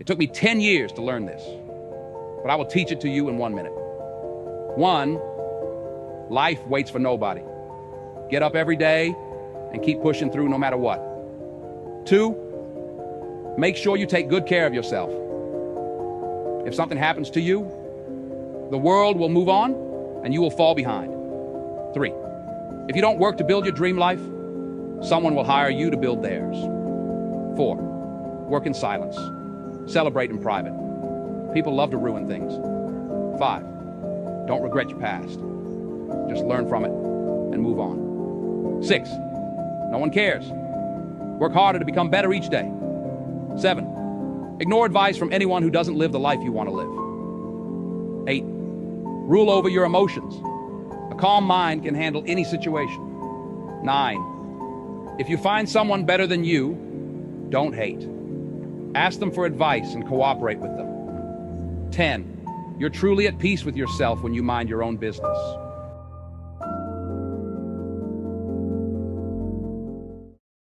It took me 10 years to learn this, but I will teach it to you in 1 minute. 1, life waits for nobody. Get up every day and keep pushing through no matter what. 2, make sure you take good care of yourself. If something happens to you, the world will move on and you will fall behind. 3, if you don't work to build your dream life, someone will hire you to build theirs. 4, work in silence. Celebrate in private. People love to ruin things. 5, don't regret your past. Just learn from it and move on. 6, no one cares. Work harder to become better each day. 7, ignore advice from anyone who doesn't live the life you want to live. 8, rule over your emotions. A calm mind can handle any situation. 9, if you find someone better than you, don't hate. Ask them for advice and cooperate with them. 10, you're truly at peace with yourself when you mind your own business.